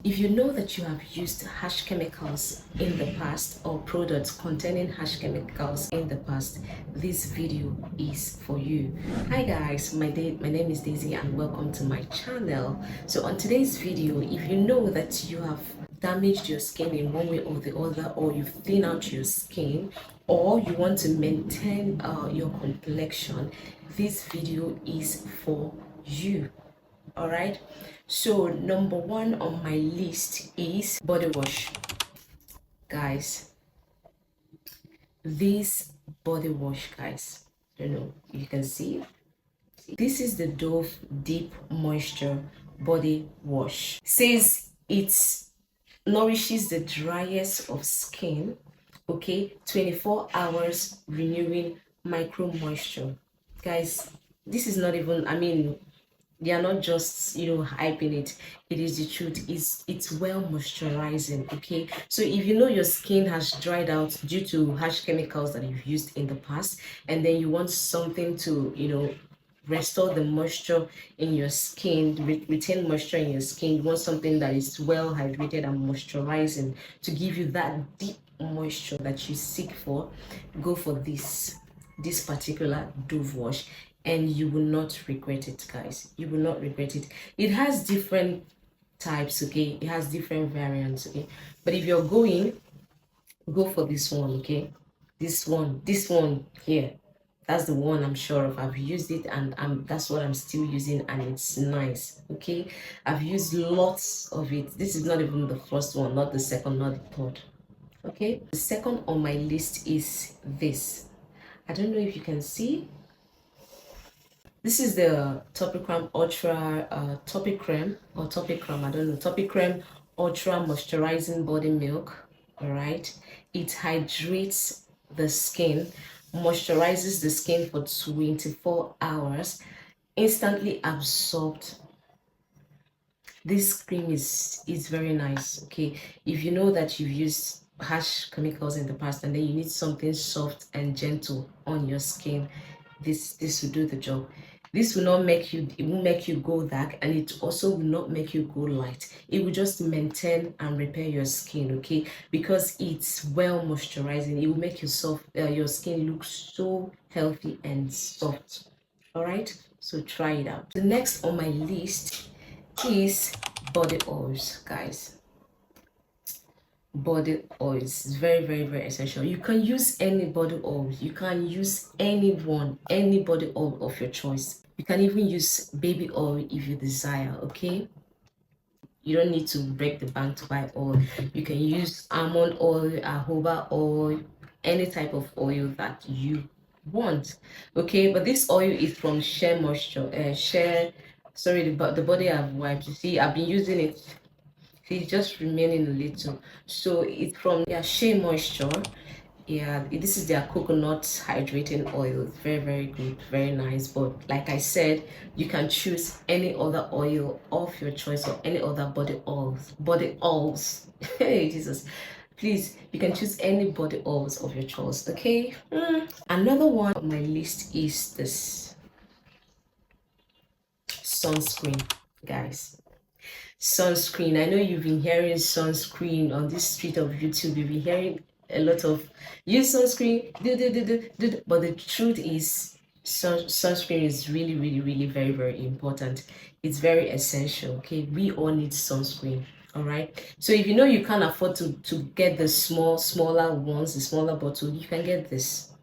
If you know that you have used harsh chemicals in the past or products containing harsh chemicals in the past, this video is for you. Hi guys, my name is Daisy and welcome to my channel. So on today's video, if you know that you have damaged your skin in one way or the other, or you've thinned out your skin, or you want to maintain your complexion, this video is for you. All right, so number one on my list is body wash. Guys, this body wash, guys, I don't know, you can see this is the Dove Deep Moisture Body Wash. Says it nourishes the driest of skin, okay, 24 hours renewing micro moisture. Guys, this is not even, they are not just hyping it. It is the truth. It's well moisturizing. Okay, so if you know your skin has dried out due to harsh chemicals that you've used in the past, and then you want something to restore the moisture in your skin, retain moisture in your skin, you want something that is well hydrated and moisturizing to give you that deep moisture that you seek for, go for this particular Dove wash, and you will not regret it, guys. You will not regret it. It has different types, okay? It has different variants, okay? But if you're going, go for this one, okay? This one here, that's the one I'm sure of. I've used it, and that's what I'm still using, and it's nice. Okay, I've used lots of it. This is not even the first one, not the second, not the third. Okay, the second on my list is this. I don't know if you can see. This is the Topic Cream Ultra Topic Cream or Topic Cream, I don't know, Topic Cream Ultra Moisturizing Body Milk. All right, it hydrates the skin, moisturizes the skin for 24 hours, instantly absorbed. This cream is very nice. Okay, if you know that you've used harsh chemicals in the past and then you need something soft and gentle on your skin, this will do the job. This will not make you, it will make you go dark, and it also will not make you go light. It will just maintain and repair your skin, okay? Because it's well moisturizing. It will make your skin look so healthy and soft. All right, so try it out. The next on my list is body oils, guys. Body oils is very essential. You can use any body oil. You can use any body oil of your choice. You can even use baby oil if you desire. Okay, you don't need to break the bank to buy oil. You can use almond oil, jojoba oil, any type of oil that you want. Okay, but this oil is from Shea Moisture. Sorry, the body I've wiped. You see, I've been using it. It's just remaining a little. So it's from Shea Moisture. Yeah, this is their coconut hydrating oil. It's very good, very nice. But like I said, you can choose any other oil of your choice, or any other body oils. Hey Jesus, please, you can choose any body oils of your choice. Okay. Another one on my list is this sunscreen, guys. Sunscreen. I know you've been hearing sunscreen on this street of YouTube. You've been hearing a lot of use sunscreen, but the truth is sunscreen is really very important. It's very essential. Okay, we all need sunscreen. All right, so if you know you can't afford to get the smaller ones, the smaller bottle, you can get this.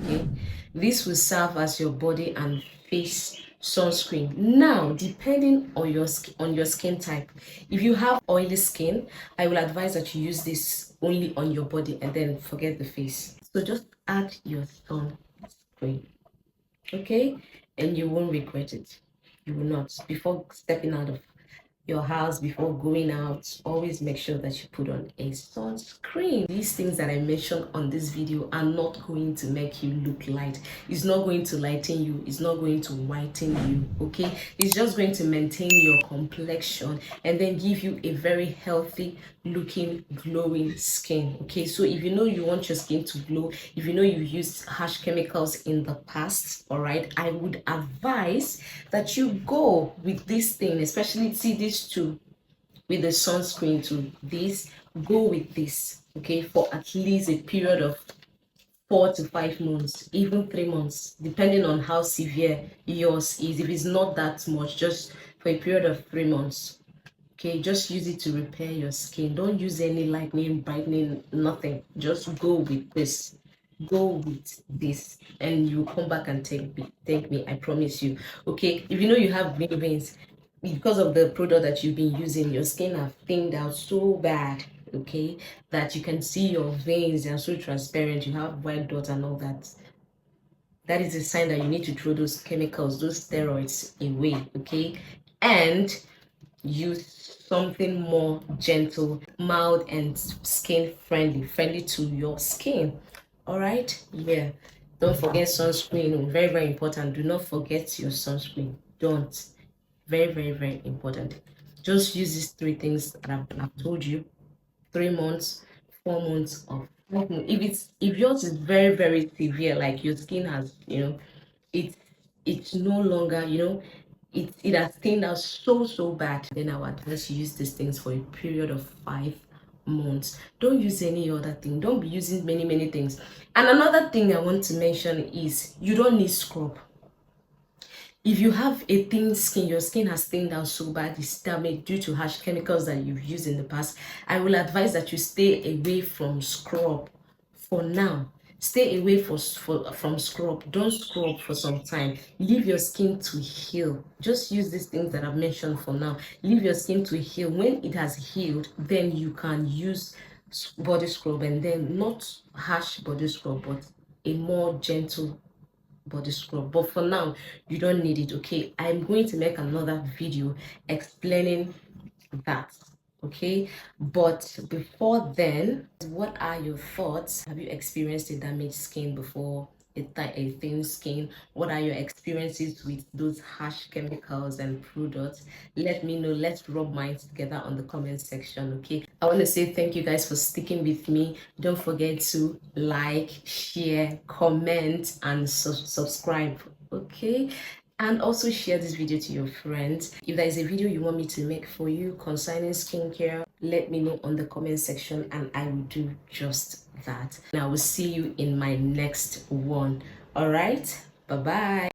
Okay, this will serve as your body and face sunscreen. Now, depending on your skin type, if you have oily skin, I will advise that you use this only on your body and then forget the face. So just add your sunscreen, okay, and you won't regret it. You will not. Before stepping out of your house, before going out, always make sure that you put on a sunscreen. These things that I mentioned on this video are not going to make you look light. It's not going to lighten you. It's not going to whiten you. Okay, it's just going to maintain your complexion and then give you a very healthy looking, glowing skin. Okay, so if you know you want your skin to glow, if you know you used harsh chemicals in the past, all right, I would advise that you go with this thing, especially see these two. with the sunscreen to this, go with this, okay, for at least a period of 4 to 5 months, even 3 months, depending on how severe yours is. If it's not that much, just for a period of 3 months. Okay, just use it to repair your skin. Don't use any lightening, brightening, nothing. Just go with this. Go with this, and you come back and thank me. I promise you. Okay, if you know you have veins, because of the product that you've been using, your skin have thinned out so bad, okay, that you can see your veins, they are so transparent, you have white dots and all that. That is a sign that you need to throw those chemicals, those steroids away, okay, and use something more gentle, mild, and skin friendly to your skin. All right, yeah, don't forget sunscreen. Very, very important. Do not forget your sunscreen. Don't. Very, very, very important. Just use these three things that I've told you. 3 months, 4 months, or 5 months. If yours is very, very severe, like your skin has, it's it's no longer, it has thinned out so bad, then I would advise you use these things for a period of 5 months. Don't use any other thing. Don't be using many things. And another thing I want to mention is you don't need scrub. If you have a thin skin, your skin has thinned out so bad, it's damaged due to harsh chemicals that you've used in the past, I will advise that you stay away from scrub for now. Stay away from scrub. Don't scrub for some time. Leave your skin to heal. Just use these things that I've mentioned for now. Leave your skin to heal. When it has healed, then you can use body scrub, and then not harsh body scrub, but a more gentle body scrub. But for now, you don't need it. Okay, I'm going to make another video explaining that. Okay, but before then, what are your thoughts? Have you experienced a damaged skin before? A thin skin? What are your experiences with those harsh chemicals and products? Let me know. Let's rub minds together on the comment section. Okay, I want to say thank you guys for sticking with me. Don't forget to like, share, comment, and subscribe. Okay, and also share this video to your friends. If there is a video you want me to make for you concerning skincare, let me know on the comment section and I will do just that. And I will see you in my next one. All right, bye bye.